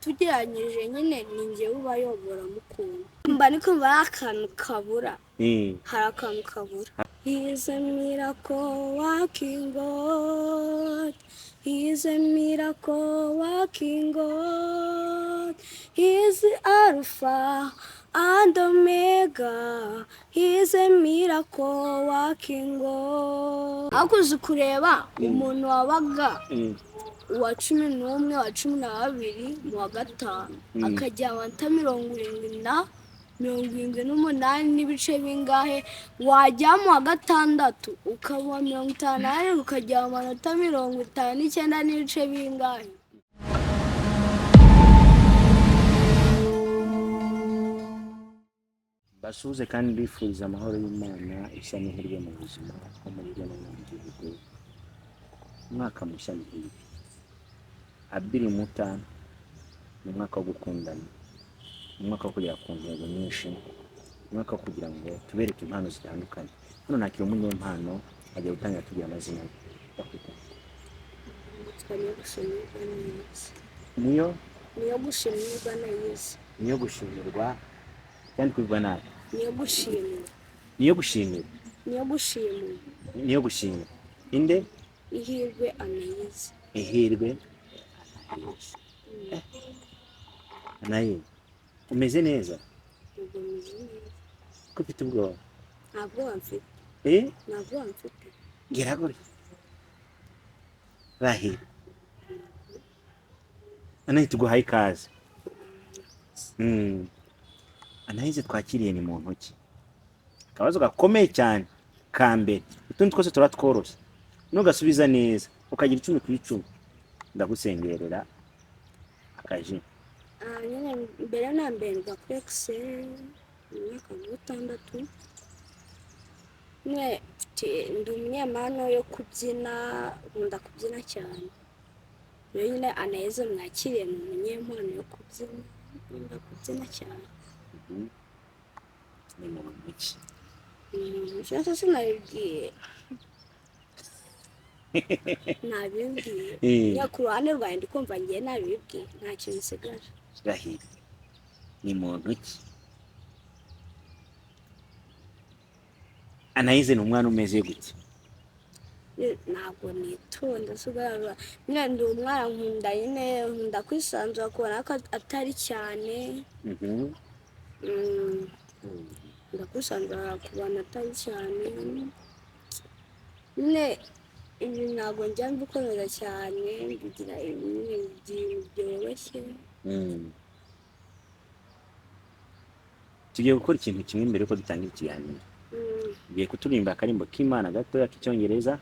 tugeranyije nyine ninjye ubayobora mukuru mba ni kumva akantu kabura hari akantu kabura. He is a miracle working God. He is a miracle working God. He is the Alpha and Omega. He is a miracle working God. Akuze kureba umuntu wabaga uwa 11 wa 12 mu wa gatanu akajya wanta 78 n'ibice bingahe wajya mu wa gatandatu ukaba 50 ukajya amanota 59 n'ibice bingahe. basuze kandi bifuriza amahoro y'Imana ishya n'ihirwe mu buzima ko muri byo no mu gihugu. Umwaka mushya muhire abiri muta mu mwaka wo gukundana, umwaka wo kugera ku ntego nyinshi, umwaka wo kugira ngo tubereke impano zitandukanye. Hano nakira umunyempano ajya gutangira tugira amazina niyo gushimirwa neza, niyo gushimirwa kandi kwibwa nabi, niyo gushimira inde ihirwe anayize naye umeze neza ko ufite ubwoba? Ntabwo mfite geragore rahi anaye tuguhaye ikaze. Anayize twakiriye ni mu ntoki akabazo gakomeye cyane kambere utundi twose turatworoshye nugasubiza neza ukagira 10 ku 10 ndagusengerera akaje. Nyine mbere na mbere gakwexe umwaka wa 6 ne ndi umunyempano yo kubyina, nkunda kubyina cyane. Rero nyine Anayize mwakiriye mu munyempano yo kubyina, nkunda kubyina cyane. Ni mu ntoki Cyose sinabibwiye ya ku ruhande rwanjye ndikumva ngiye nabibwiye nta kintu nsigaje. rahira ni mu ntoki. Anayize ni umwana umeze gute? Ntabwo nitonda sugarara nyine ndi umwana nkunda nyine nkunda kwisanzura kubona ko atari cyane. Ndakwisanzura kubona atari cyane nyine ibi ntabwo njya mbikorera cyane bigira ibintu byoroshye. Tugiye gukora ikintu kimwe mbere ko dutangira ikiganiro. Biye kuturimba akarimbo k'Imana gato y'Icyongereza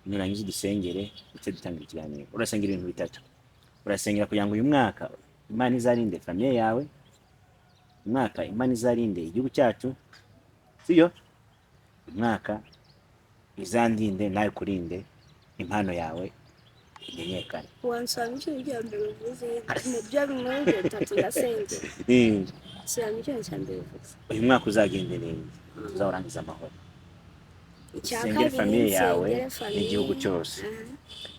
nurangiza dusengere ndetse dutangira ikiganiro. Urasengera ibintu bitatu. Urasengera kugira ngo uyu mwaka Imana izarinde famille yawe, umwaka Imana izarinde igihugu cyacu, siyo umwaka izandinde nawe kurinde impano yawe imenyekane. Wansanga icyo mbere uvuze mu byo bimwe bitatu ndasengera. Siyama icyo mbere uvuze uyu mwaka uzagende neza, uzarangiza amahoro. Icyakabiri famille yawe n'igihugu cyose.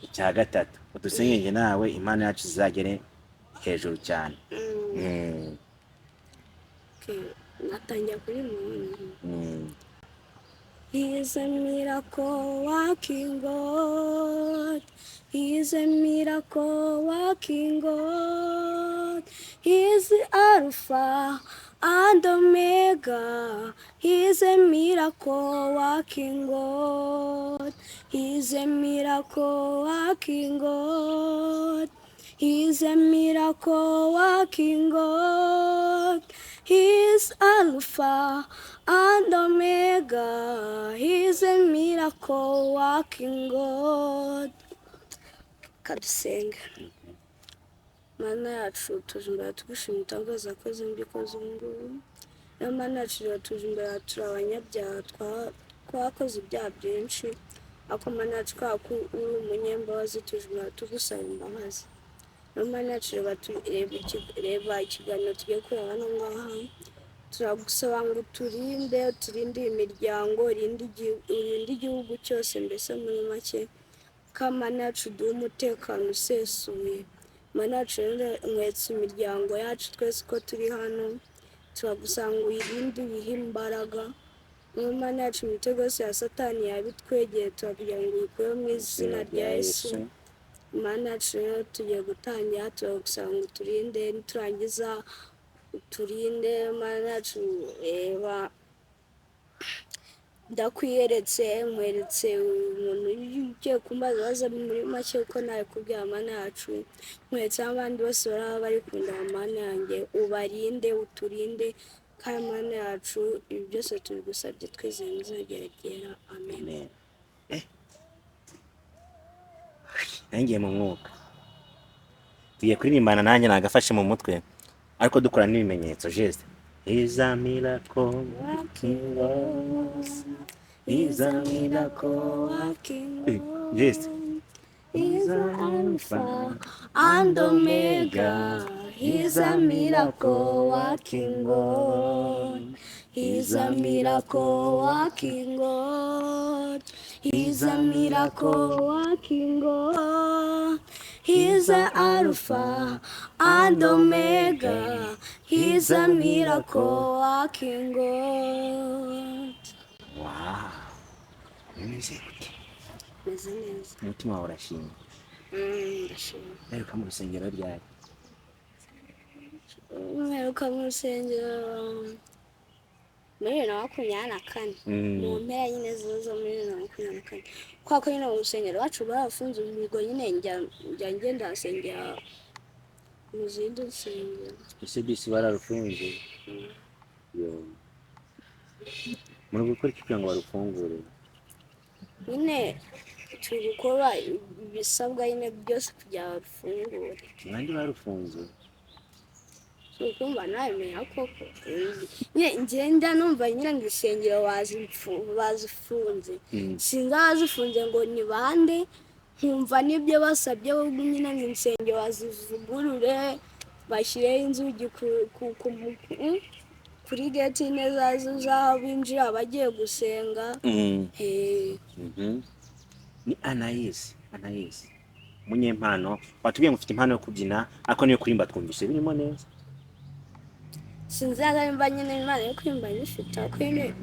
Icya gatatu udusengenge nawe Imana yacu izagere hejuru cyane. Natangiye kuri He is a miracle working God. He is a miracle working God. He is the Alpha and Omega. He is a miracle working God. He is a miracle working God. He is a miracle working God. He is Alpha and Omega. He is a miracle working God. Kadusenga. Mana yacu tujumbira tugushimira utangaza koze mbikoze ngubu. Mana yacu tujumbira turabanyabyaha twakoze ibyaha byinshi. Ako mana yacu kwaku uri umunyembabazi tujumbira tugusaba imbabazi. Mana yacu reba ikiganiro tugiye kureba hano ngaha. Turagusaba ngo turinde imiryango, urinde igihugu cyose mbese muri make. Kamana yacu duhe umutekano usesuye. Mana yacu mwetse imiryango yacu twese ko turi hano turagusanga uyirinde uyihe imbaraga. Mana yacu imitego yose ya satani yabitwegeye turakugira ngo uyikure mu izina rya Yesu. Mana yacu rero tugiye gutangira turagusanga uturinde niturangiza uturinde. Mana yacu reba ndakwiyeretse nkweretse umuntu ugiye kumbaza baza muri make uko nawe kubwira Mana yacu nkweretse abandi bose baraba bari kunda Mana yanjye ubarinde uturinde kandi Mana yacu ibi byose tubigusabye twizeye mu izina rya Yesu. Amen. nanjye mu mwuka tugiye kuririmbana nanjye nagafashe mu mutwe ariko dukora n'ibimenyetso geste. Is a miracle working God. Is a miracle working God. Geste. He's the Alpha and Omega. He's a miracle working God. He's a miracle working God. He's a miracle working God. He's the Alpha and Omega. He's a miracle working God. Wow. Meze gute? Meze neza. Umutima wawe urashimye. Ndashimye. Mperuka mu rusengero ryari? Mperuka mu rusengero muri 2024 mu mpera nyine zo muri 2024 kwa ko nyine mu rusengero wacu barafunze ubwo nyine njya ngenda nsengera mu zindi nsengero. Ese bisi bararufunze? Yo. Muri gukora iki kugira ngo barufungure? Nyine turi gukora ibisabwa nyine byose kugira barufungure. Mwandi barufunze? Kumva nabimenya koko ngenda numva nyine ngo isengero bazifunze sinzi abazifunze ngo ni bande nkumva n'ibyo basabye bo nyine ngo insengero bazivugurure bashyireho inzugi kuri gate neza z'aho binjira bagiye gusenga. Ni Anaïs munyempano watubwiye ngo ufite impano yo kubyina ariko niyo kurimba twumvise birimo neza. Sinzi nimba nyine impano yo kurimba nyifite ariko nyine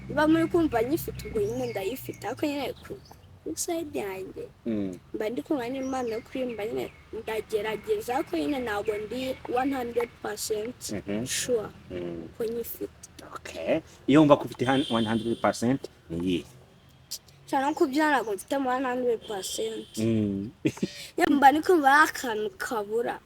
niba muri kumva nyifite ubwo nyine ndayifite ariko nyine ku side yanjye mba ndi kumva n'impano yo kurimba nyine ndagerageza ariko nyine ntabwo ndi 100% sure ko nyifite. Okay, iyo wumva ko ufite 100% ni iyi cyane kubyina ntabwo mfite 100%. Mba ndi kumva hari akantu kabura.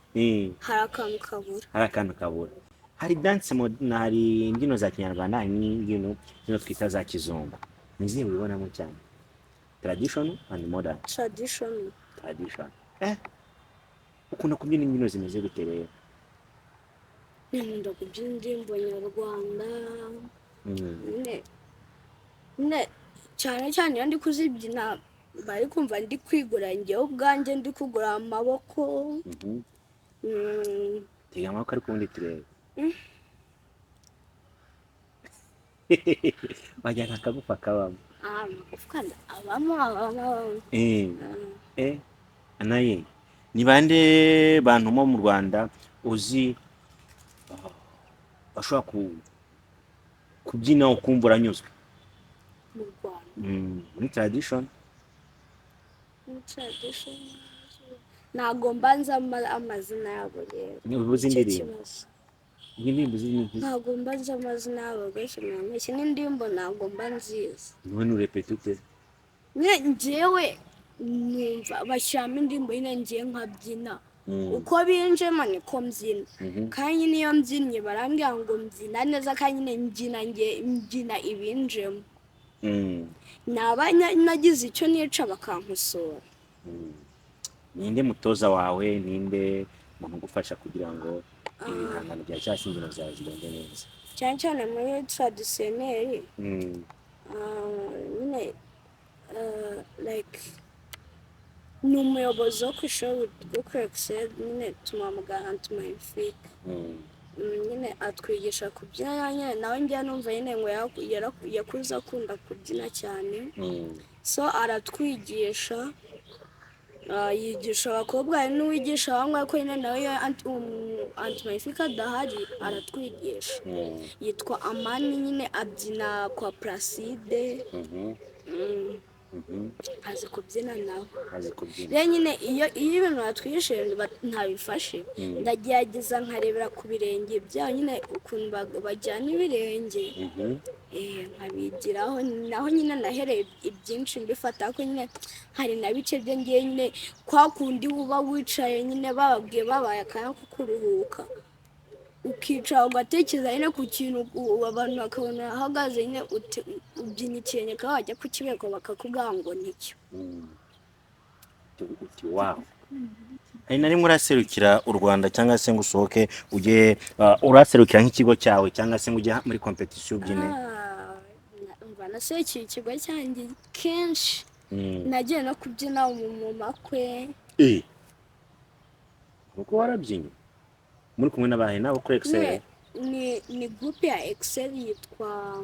Hari akantu kabura. Hari dance na hari imbyino za Kinyarwanda n'imbyino twita za kizungu. Nizihe ubibonamo cyane? Traditional and modern. Traditional. Ukunda kubyina imbyino zimeze gute rero? Nkunda kubyina indirimbo nyarwanda. Ne cyane iyo ndi kuzibyina bari kumva ndi kwigura njyewe ubwanjye ndi kugura amaboko. Tega amaboko ariko ubundi turebe. Wajya akagufa kabamo. Amagufa abamo. Anaye ni bande bantu mo mu Rwanda uzi bashobora kubyina ukumva uranyuzwe mu Rwanda? Muri tradition ntabwo mbanza amazina yabo rero. Ubuze indirimbo z'inki? Ntabwo mbanza amazina yabo rwose mwamwese n'indirimbo ntabwo mba nziza. None urepeta ute? Njyewe numva bashyiramo indirimbo nyine ngiye nkabyina uko binjemo niko mbyina kandi niyo mbyinnye barambwira ngo mbyina neza kandi nyine mbyina ibinjemo. Naba nagize icyo nica bakankosora. Ninde mutoza wawe? Ninde muntu ugufasha kugira ngo ibihangano bya cyangwa imbyino zawe zigende neza? Cyane muri traditional nyine like ni umuyobozi wo ku ishuri ryo kuri Excel nyine tumamugana tumayifika nyine atwigisha kubyina nyine nawe njya numva nyine ngo yakuze akunda kubyina cyane so aratwigisha yigisha abakobwa hari n'uwigisha abangwa ko nyine nawe antimayifika adahari aratwigisha yitwa Amani nyine abyina kwa Placide azi kubyina nawe rero nyine iyo ibintu batwigishije ntabifashe ndagerageza nkarebera ku birenge byabo nyine ukuntu bajyana ibirenge nkabigiraho naho nyine nahereye ibyinshi mbifata ko nyine hari na bice bye ngiye nyine kwa kundi uba wicaye nyine bababwiye babaye akanya ko kuruhuka ukicara ugatekereza nyine ku kintu abantu bakabona ahagaze nyine ubyina ikirenge kaba wajya kukibeko bakakubwira ngo nicyo wow hari na rimwe uraserukira u Rwanda cyangwa se ngo usohoke ujye uraserukira nk'ikigo cyawe cyangwa se ngo ujye muri competition ubyine naserukiye ikigo cyanjye kenshi nagiye no kubyina mu makwe kuko warabyinnye muri kumwe n'abahe nabo kuri Excel ni groupe ya Excel yitwa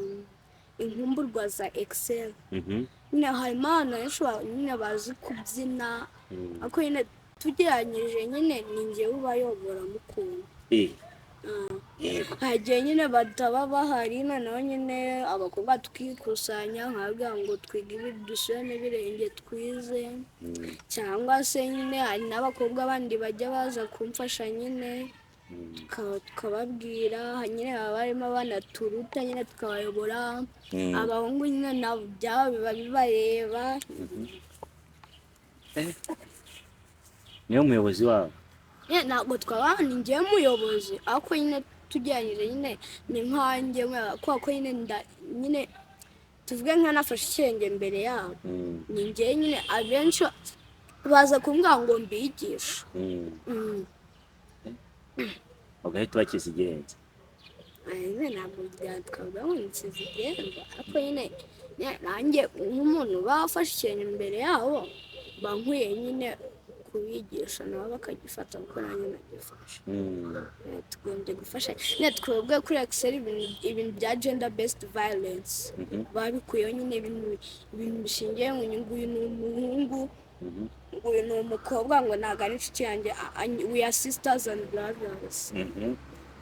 inkumburwa za Excel nyine harimo abantu benshi nyine bazi kubyina ariko nyine tugeranyije nyine ni njyewe ubayobora mukuru hagiye nyine bataba bahari noneho nyine abakobwa tukikusanya nkabwira ngo twige dushyire n'ibirenge twize cyangwa se nyine hari n'abakobwa bandi bajya baza kumfasha nyine tukababwira nyine baba barimo banaturuta nyine tukabayobora abahungu nyine nabo byabo biba bibareba niyo muyobozi wabo ntabwo twaba ni njyewe muyobozi ariko nyine tugeranyije nyine ni nkanjye kubera ko nyine tuvuge nkanafashe ikirenge mbere yabo ni njyewe nyine abenshi baza kumbwira ngo mbigishe ugahita ubakiza igirenze ntabwo byatwabwa ngo nsize igirenze ariko nyine nanjye nk'umuntu bafashe ikirenge mbere yabo bankwiye nyine kubigisha nabo bakagifata kuko nanjye nagifashe tugombye gufasha nyine twebwe kuri Excel ibintu bya gender based violence babikuyeho nyine ibintu bishingiye mu nyungu uyu ni umuhungu uyu ni umukobwa ngo ntabwo ari inshuti yanjye we are sisters and brothers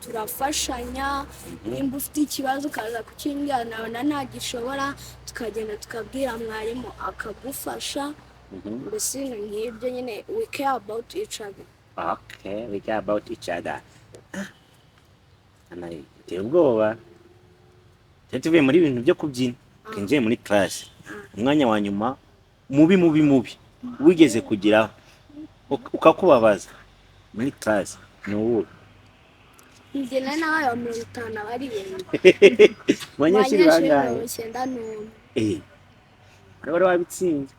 turafashanya nimba ufite ikibazo ukaza kukimbwira nawe ntagishobora tukagenda tukabwira mwarimu akagufasha mbese nk'ibyo nyine we care about each other we care about each other tera ubwoba tuvuye muri ibintu byo kubyina twinjiye muri class umwanya wa nyuma mubi wigeze kugiraho ukakubabaza muri class ni uwo njye nawe wa 50 bari bende abanyeshuri bangahe 91 wari wabitsinze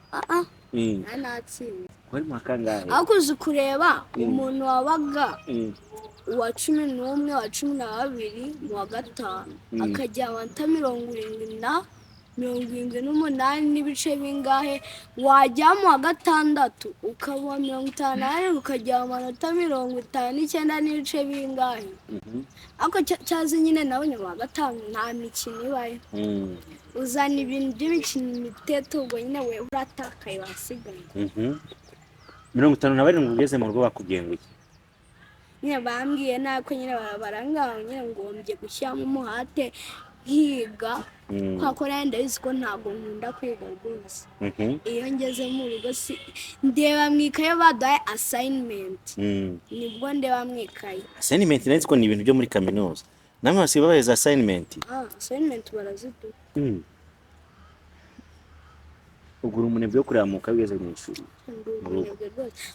natsinze wari mu kangahe ariko uzi kureba umuntu wabaga uwa 11 wa 12 mu wa gatanu akajya amanota 78 n'ibice bingahe wajya mu wa gatandatu ukaba 50 ukajya amanota 59 n'ibice bingahe ariko cyazi nyine nawe mu wa gatanu nta mikino ibaye uzana ibintu by'imikino miteto ubwo nyine we uratakaye wasigaye 57 ugeze mu rugo bakubwiye ngo iki nyine bambwiye nako nyine barangaho nyine ngombye gushyiramo umuhate higa kwakora ndabizi ko ntabwo nkunda kwiga rwose iyo ngeze mu rugo ndeba mwikaye baduhaye assignment nibwo ndeba mwikaye assignment nzi ko ni ibintu byo muri kaminuza namwe basiba baheza assignment baraziduha ugura umunebwe wo kuramuka wigeze mu ishuri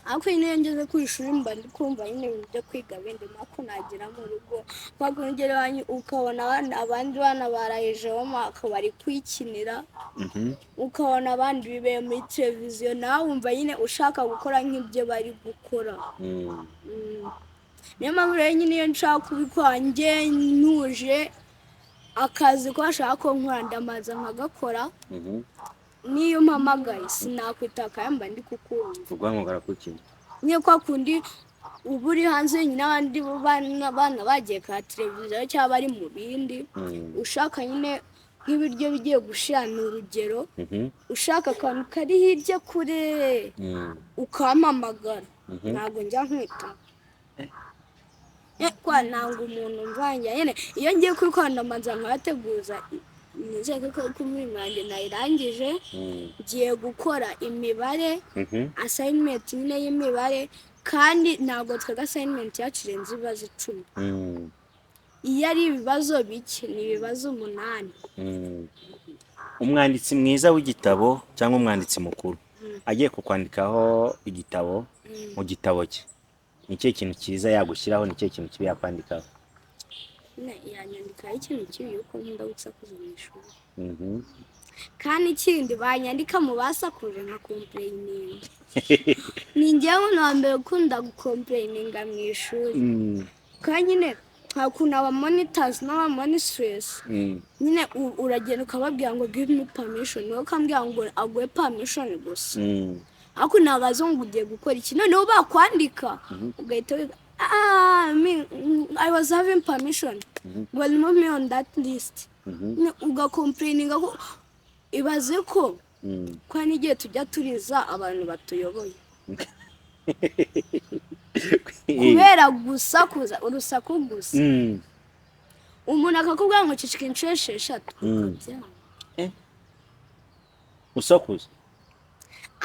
ariko nyine ngeze ku ishuri mba ndi kumva nyine ibintu byo kwiga bindi mako nagira mu rugo bakongera ukabona abandi bana barahejeho mako bari kwikinira ukabona abandi bibeye muri televiziyo nawe wumva nyine ushaka gukora nk'ibyo bari gukora niyo mpamvu rero nyine iyo nshaka kubikora njye ntuje akazi ko ashaka ko nkora ndamaza nkagakora niyo mpamagaye sinakwitaka yamba ndi kukumva ugwamugara kuki niyo kwa kundi ubu uri hanze nyine abandi bana bagiye ka televiziyo cyangwa bari mu bindi ushaka nyine nk'ibiryo bigiye gushira ni urugero ushaka akantu kari hirya kure ukampamagara ntabwo njya nkwita kwa nanga umuntu mvanya nyine iyo ngiye kwikanda manza nkateguza nizeye ko muri mwanjye nayirangije ngiye gukora imibare assignment nyine y'imibare kandi ntabwo twaga assignment yacu irenze ibibazo 10 iyo ari ibibazo bike ni ibibazo 8 umwanditsi mwiza w'igitabo cyangwa umwanditsi mukuru agiye kukwandikaho igitabo mu gitabo cye nicyo kintu cyiza yagushyiraho nicyo kintu kibi yakwandikaho yanyandikaho ikintu kibi yuko nkunda gusakuza mu ishuri kandi ikindi banyandika mu basakuje nka complaining ni njyewe na mbere ukunda gucomplaininga mu ishuri kandi nyine hakuna aba monitors n'aba monitors nyine uragenda ukababwira ngo give me permission wowe ukambwira ngo agwe permission gusa ako nagazo ngo ugiye gukora iki noneho bakwandika ugahita I was having permission well remove me on that list uga complaininga ko ibaze ko kwa nigiye tujya turiza abantu batuyoboye kubera gusa kuza urusaku gusa umuntu akakubwira ngo cicika insheshe 3 usakuza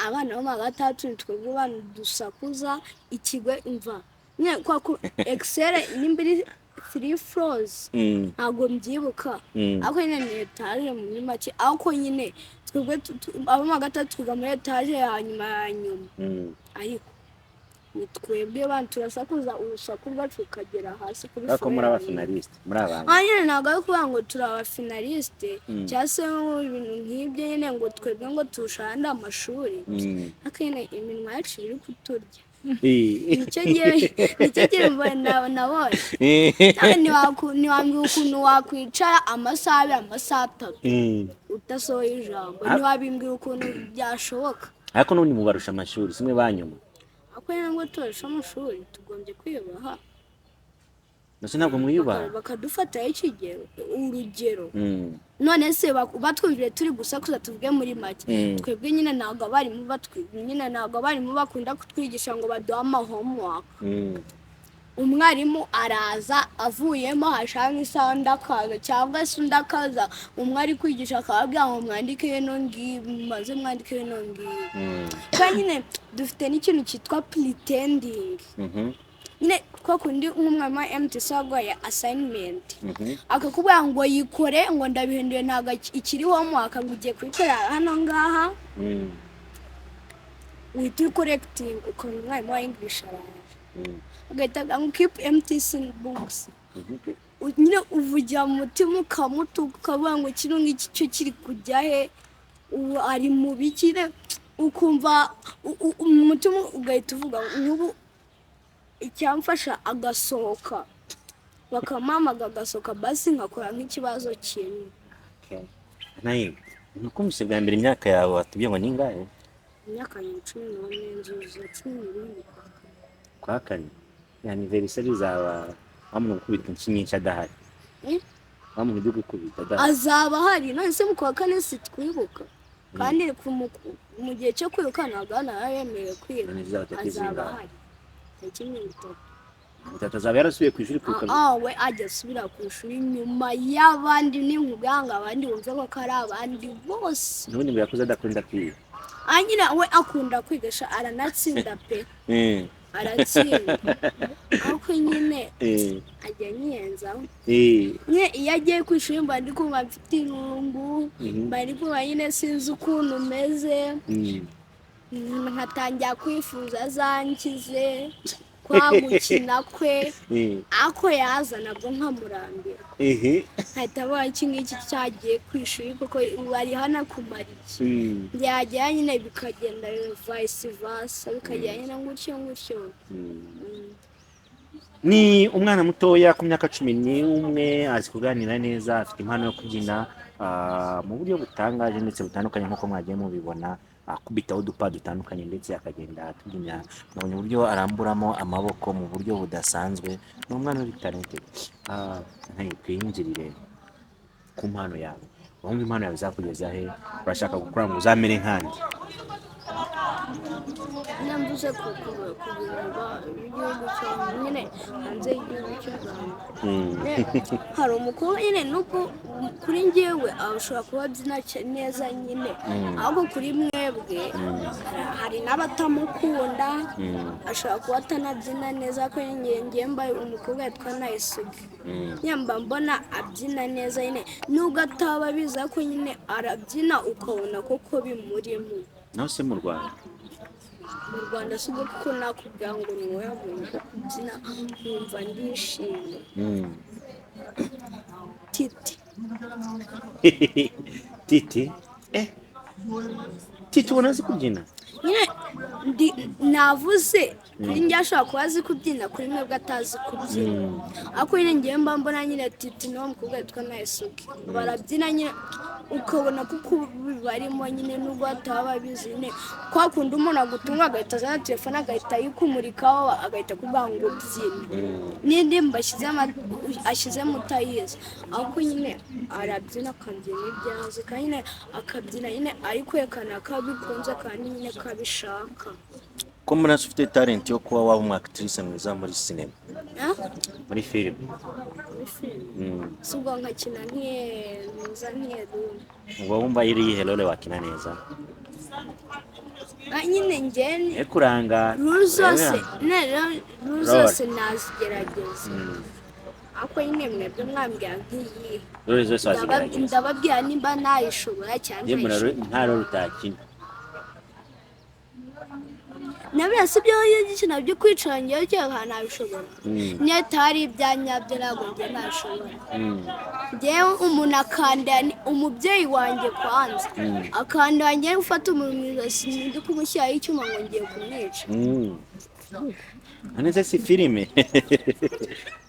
abana bo magatatu twebwe bana dusakuza ikigwe imva nye kwa ku excel nimbiri 3 floors ntago mbyibuka ako nyine ni etage mu make ako nyine twebwe abo magatatu twiga muri etage hanyuma ariko twebwe bana turasakuza urusaku rwacu kagera hasi kuri floor ako muri aba finalist muri abana nyine ntago ari kuvuga ngo turi aba finalist cyase ibintu nk'ibyo nyine ngo twebwe ngo tushanda amashuri akene iminwa yacu iri kuturya nicyo gihe nabonye ntiwambwira ukuntu wakwicara amasaha 3 udasohoye ijambo ntiwabimbwira ukuntu byashoboka ariko n'ubundi mubarusha amashuri simwe banyuma ako ngo turusha amashuri tugombye kwiyubaha nase ntabwo mwiyubaha bakadufata ikigero urugero none se batwumvire turi gusakuza tuvuge muri make twebwe nyine ntabwo abarimu nyine ntabwo abarimu bakunda kutwigisha ngo baduha homework umwarimu araza avuyemo hashanga isaha ndakaza cyangwa se ndakaza umwari kwigisha akababwira ngo mwandike ino ngibi maze mwandike ino ngibi kandi nyine dufite n'ikintu cyitwa pretending nyine kwa kundi nk'umwami wa MTC wagoye assignment akakubwira ngo yikore ngo ndabihinduye ntago ikiri homework ngo ugiye kwikora hano ngaha with correcting ukuntu umwami wa English araje ugahita ngo keep MTC books nyine uvugira mu mutima ukamutuka ukavuga ngo kino ngiki cyo kiri kujya he ari mu bikire ukumva umutima ugahita uvuga nk'ubu icyamfasha agasohoka bakamamaga agasohoka basi nkakora nk'ikibazo kimwe nayo nuko bwa mbere imyaka yawe watubye ngo ningahe imyaka 14 nzuza 12 kwa kane anniversary zaba amuntu gukubita inshinyinshi adahari amuntu byo gukubita adahari azaba hari none se mu kwa kane sitwibuka kandi mu gihe cyo kwiruka nagana yaremewe kwiruka azaba hari azaba yarasubiye ku ishuri kwiruka we ajya asubira ku ishuri nyuma y'abandi n'umuganga abandi wumve ko ari abandi bose n'ubundi ngo yakuze adakunda kwiga anyina we akunda kwigasha aranatsinda pe aratsinda ariko nyine ajya nyenzaho nye iyo agiye ku ishuri mba ndi kumva mfite irungu mba ndi kumva nyine sinzi ukuntu umeze nkatangira kwifuza zankize kwa gukina kwe ako yazana bwo nkamurambira nkahita abona iki ngiki cyagiye ku ishuri kuko bari hano kumara iki byagera nyine bikagenda vice versa bikagera nyine gutyo ni umwana mutoya ku myaka 11 azi kuganira neza afite impano yo kubyina mu buryo butangaje ndetse butandukanye nk'uko mwagiye mubibona akubitaho udupa dutandukanye ndetse akagenda atubyina mu buryo aramburamo amaboko mu buryo budasanzwe ni umwana uri talented kwinjirire ku mpano yawe wumva impano yawe izakugeza he, urashaka gukora ngo uzamere nkandi. Nambuze kubivuga igihugu cyawe nyine hanze y'igihugu cy'u Rwanda. Hari umukobwa nyine nuko kuri njyewe ashobora kuba abyina neza nyine, ahubwo kuri mwebwe hari n'abatamukunda, ashobora kuba atanabyina neza, ko njye mbaye umukobwa yitwa Niwe, nyamba mbona abyina neza nyine, nubwo ataba biza ko nyine arabyina ukabona koko bimurimo. naho se mu Rwanda Si ubwo kuko nakubwira ngo ni wowe wabonye kubyina nkumva ndishimye. Titi Titi ubona azi kubyina? Nyine navuze kuri njye ashobora kuba azi kubyina, kuri mwebwe atazi kubyina, ariko nyine ngiye mba mbona nyine Titi n'uwo mukobwa witwa Niwe barabyina nyine ukabona kuko bibarimo nyine, nubwo bataba babizi nyine, kwa kundi umuntu agutunga agahita azana telefone agahita yikumurikaho agahita kuvuga ngo byina, n'indirimbo ashyizemo utayizi, ariko nyine arabyina akabyina ibyo azi, kandi nyine akabyina nyine ari kwerekana ko abikunze kandi nyine ko abishaka. Ko mbona ufite talent yo kuba waba umwactrice mwiza muri sinema, muri filime. Si ubwo nkakina neza nk'Erume. Uba wumva iri iyihe role wakina neza? Nyine njye kuranga rule zose nazigerageza, ariko nyine mwebwe mwambwira nk'iyi role zose wazigerageza, ndababwira nimba nayishobora cyangwa nta role utakina. nabira si byo y'igikina byo kwicara ngewe cyangwa ntabishobora, niyo atari ibyanyabyo ntabwo njye nabishobora. Ngewe umuntu akandana, umubyeyi wanjye kwanza akandana, ngewe ufata umuntu mu ijosi ndi kumushyiraho icyuma ngo ngiye kumwica. None si filime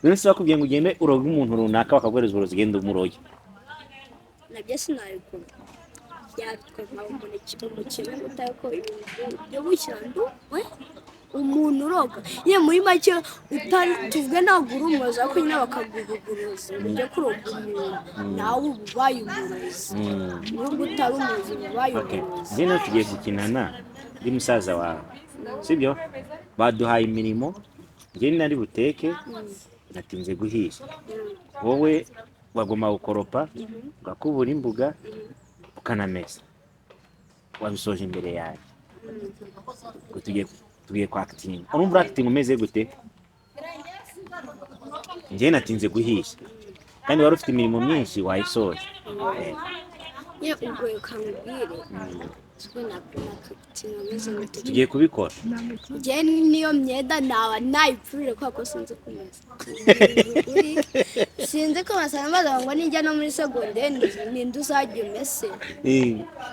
none se bakubwiye ngo ugende uroge umuntu runaka bakaguhereza uburozi ugenda umuroge? Nabyo sinabikora, yatwa umukino utaye ko ibintu byo gushyira nduwe umuntu uroga ye muri make tuvuge ntabwo uri umurozi, ariko nyine bakaguhuguruza ujye kuroga umuntu nawe ubaye umurozi, nubwo utari umurozi ubaye umurozi. Njye nawe tugiye gukinana ndi musaza wawe, sibyo? Baduhaye imirimo, njye nari buteke natinze guhisha, wowe wagomba gukoropa ugakubura imbuga ukanamesa, wabisoje imbere yawe, tugiye kwa acting. Urumva acting umeze gute? Njye natinze guhisha kandi wari ufite imirimo myinshi wayisoje. Ye ubwo ukamubwire tugiye kubikora. Njye niyo myenda naba nayipfurire kubera sinzi kumesa. Sinzi ko basanbaza ngo nijya no muri segonderi ninde uzajya umese.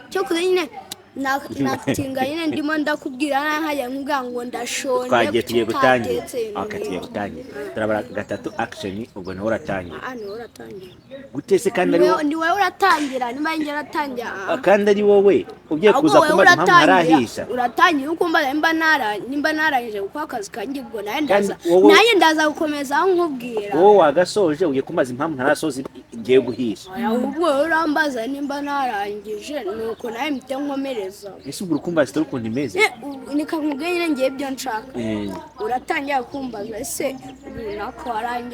Cyo kuri nyine natinga nyine ndimo ndakubwira nkajya nkubwira ngo ndashonje tugiye gutangira. Tugiye gutangira, turabara gatatu action, ubwo nawe uratangira. Niwe uratangira gutese kandi ni wowe uratangira, niba njye uratangira kandi ari wowe ugiye kuza kumaza impamvu harahisha. Uratangira ukumva nimba narangije gukora akazi kanjye, ubwo nanjye ndaza gukomeza aho nkubwira. Wowe wagasoje ugiye kumaza impamvu ntarasoza ngiye guhisha. Ubwo wowe urambaza nimba narangije, nuko nawe mpite nkomereza. Ese ubwo ukumva sitari ukuntu imeze? Nikamubwira nyine ngiye ibyo nshaka. Uratangira kumbaza ese nako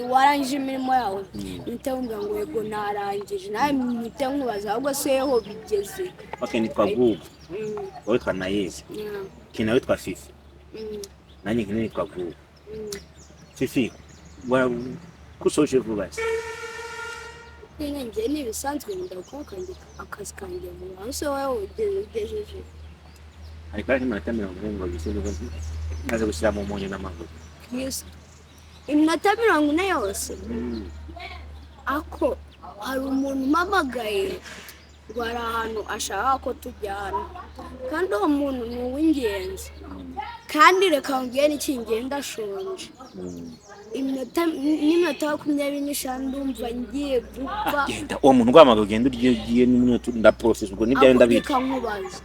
warangije imirimo yawe? Mpite wumva ngo yego narangije, nawe mpite nkubaza ahubwo se yeho bigeze. Nitwa Gugu, wowe twa Niwe, kina witwa Fifi, nanjye nkine nitwa Gugu. Fifi kusoje vuba se? Njye nibisanzwe ndakora akazi kanjye vuba, ese wowe ugejeje? Ariko ari iminota 40 ngo bisize maze gushyira mu munyu n'amavuta. Iminota 40 yose? Ako hari umuntu mpamagaye ngo ari ahantu ashaka ko tujyana, kandi uwo muntu ni uw'ingenzi, kandi reka mbwire n'ikingenda ndashonje. Iminota 25 ndumva ngiye gupfa. Genda uwo muntu rwamaga ugenda ugiye n'iminota ndaprocess, ubwo nibyo ndabika. Nkubaza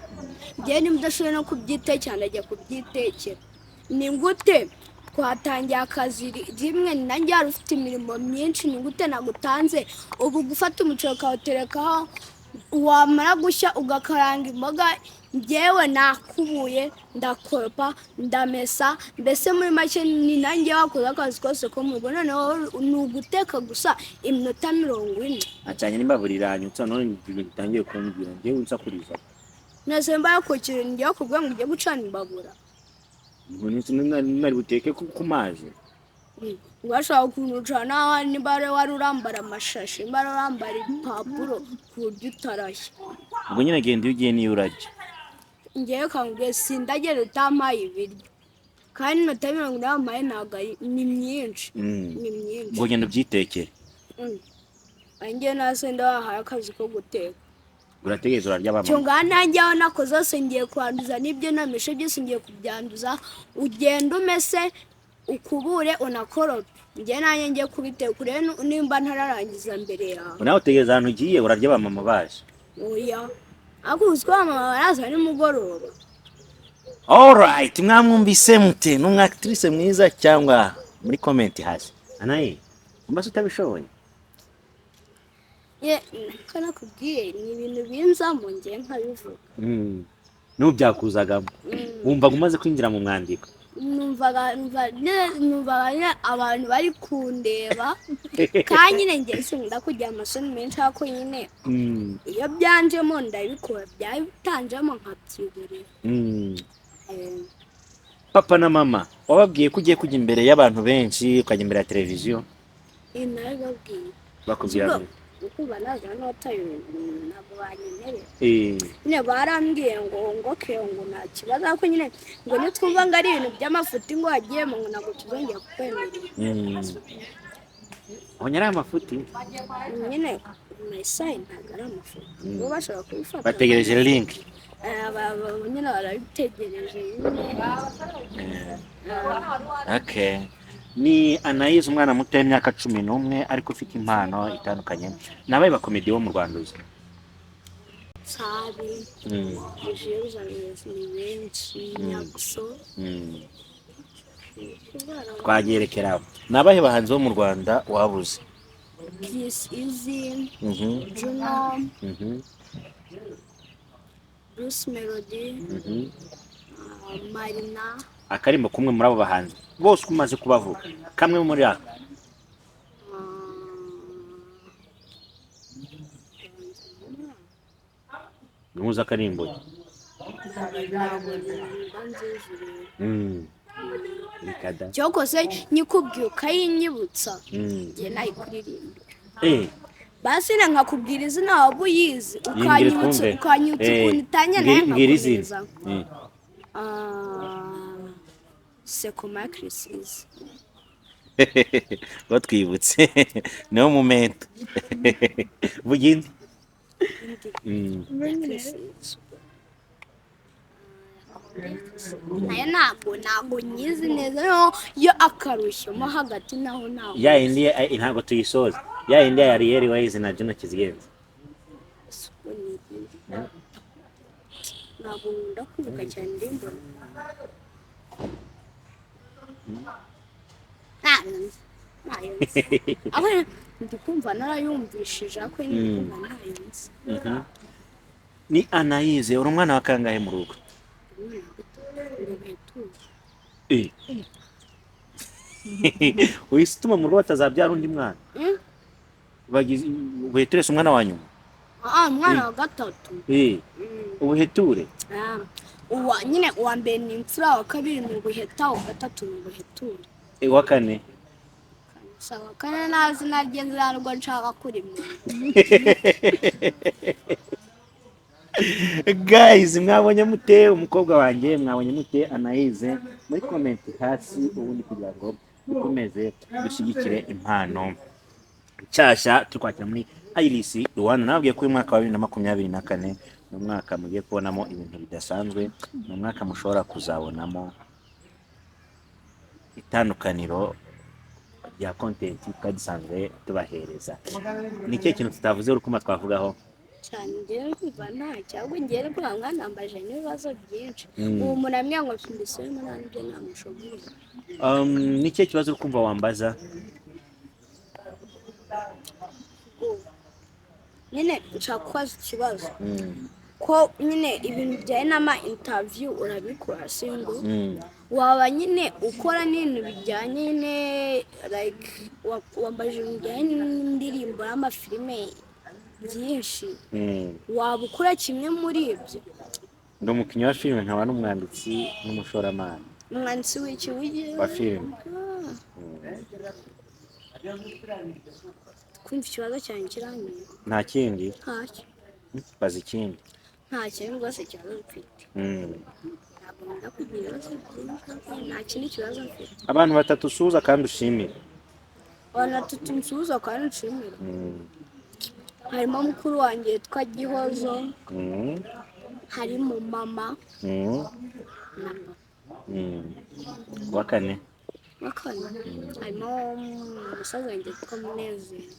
njye nimudashoboye no kubyitekera ndajya kubyitekera. Ni gute twatangiye akazi rimwe nanjye yari ufite imirimo myinshi, ni gute nagutanze ubu gufata umuceri ukawuterekaho wamara gushya ugakaranga imboga njyewe nakubuye ndakoropa ndamesa mbese muri make ni nanjye wakoze akazi kose ko mu rugo noneho ni uguteka gusa iminota 40 acanye n'imbaburira nyutsa none ibintu bitangiye kumbwira njyewe unsakuriza nese mbaye ko kintu ngiye kuvuga ngo ugiye gucana imbabura nari buteke ku mazi ugashaka kunucana niba wari urambara amashashi niba urambara impapuro ku buryo utarashya ubwo nyine genda iyo ugiye niyo urajya ngewe kambwiye sindagera utampaye ibiryo kandi iminota 40 yampaye ntabwo ni myinshi ni myinshi ubwo genda ubyitekere njye nase ndabahaye akazi ko guteka urategereza urarya bamwe cyo nanjye aho nakoze zose ngiye kwanduza n'ibyo namishe byose ngiye kubyanduza ugenda umese ukubure unakorope njye nanjye ngiye kubiteka rero nimba ntararangiza mbere yawe nawe utegereza ahantu ugiye urarya bamama baje oya akuzwa mama baraza nimugoroba alright mwamwumvise mute n'umwactrice mwiza cyangwa muri comment hasi anaye umbase utabishoboye kana kubwiye ni ibintu binzamo ngiye nkabivuga n'ubyakuzagamo wumvaga umaze kwinjira mu mwandiko numvaga abantu bari kundeba kandi nyine ngiye sinkunda kugira amasomo menshi ariko nyine iyo byanjemo ndabikora byabitanjemo nkabyiburira papa na mama wababwiye ko ugiye kujya imbere y'abantu benshi ukajya imbere ya televiziyo nabibabwiye bakubwira ukuba naza n'abatayo ntabwo banyemerera nyine barambwiye ngo nta kibazo ariko nyine ngo nitwumva ngo ari ibintu by'amafuti ngo wagiyemo ngo ntabwo tuzongera kukwemerera aho nyari amafuti nyine mayisayi ntabwo ari amafuti bo bashobora kubifata bategereje link nyine barabitegereje okay ni Anayize umwana muto y'imyaka 11 ariko ufite impano itandukanye nabaye bakomedi bo mu Rwanda uzi sabi ni benshi nyaguso twagerekera nabahe bahanzi bo mu Rwanda wabuze This Easy Juno Bruce Melody Marina akarimbo kumwe muri abo bahanzi bose umaze kubavuga kamwe muri ako nuza akarimbo nikada cyokose nyikubwiye ukayinyibutsa ngiye nayikuririmba basi nkakubwira izina waba uyizi ukanyibutsa ukuntu itanya nayo nkakubwiriza Sekoma Christmas batwibutse no momento bugindi nayo ntabwo nyizi neza yo akarushyo mo hagati naho naho ya indi ntabwo tuyisoza ya indi ya Ariel Wise na Juno Kizigenza ntabwo ndakuvuga cyane ndimbo aho ndikumva narayumvishije ako ndikumva narayumvise ni Anayize uri umwana wa kangahe mu rugo wisituma mu rugo batazabyara undi mwana ubuheturese umwana wa nyuma umwana wa gatatu ubuheture nyine uwa mbere ni imfura wa kabiri ni ubuheta uwa gatatu ni ubuheture uwa kane sawa kane nta zina rye nzarwo nshaka kurimenya guys mwabonye mute umukobwa wanjye mwabonye mute Anayize muri comment hasi ubundi kugira ngo dukomeze dushyigikire impano nshyashya tukwakira muri IRC Rwanda nabwiye ko uyu mwaka wa 2024 ni umwaka mugiye kubonamo ibintu bidasanzwe ni umwaka mushobora kuzabonamo itandukaniro rya content twagisanzwe tubahereza ni ikihe kintu tutavuze urukuma twavugaho cyane ngiye kuva nta cyangwa ngiye kuranga nambaje n'ibibazo byinshi ubu munamye ngo mbisubiremo nanjye namushoboye ni ikihe kibazo uri kumva wambaza nyine nshaka kubaza ikibazo ko nyine ibintu bijyanye n'ama interview urabikora singo waba nyine ukora n'ibintu bijyanye nyine like wambaje ibintu bijyanye n'indirimbo n'amafilime byinshi waba ukora kimwe muri ibyo ndi umukinnyi wa filime nkaba n'umwanditsi n'umushoramari umwanditsi w'iki wa filime kumva ikibazo cyanjye kirangiye nta kindi ntacyo baza ikindi nta kintu rwose kibazo mfite ntabwo ndakubwira ibibazo nta kindi kibazo mfite abantu batatu usuhuza kandi ushimira abantu batatu nsuhuza kandi nshimira harimo mukuru wanjye yitwa Gihozo harimo mama na papa wa kane harimo umusaza wanjye yitwa Munezero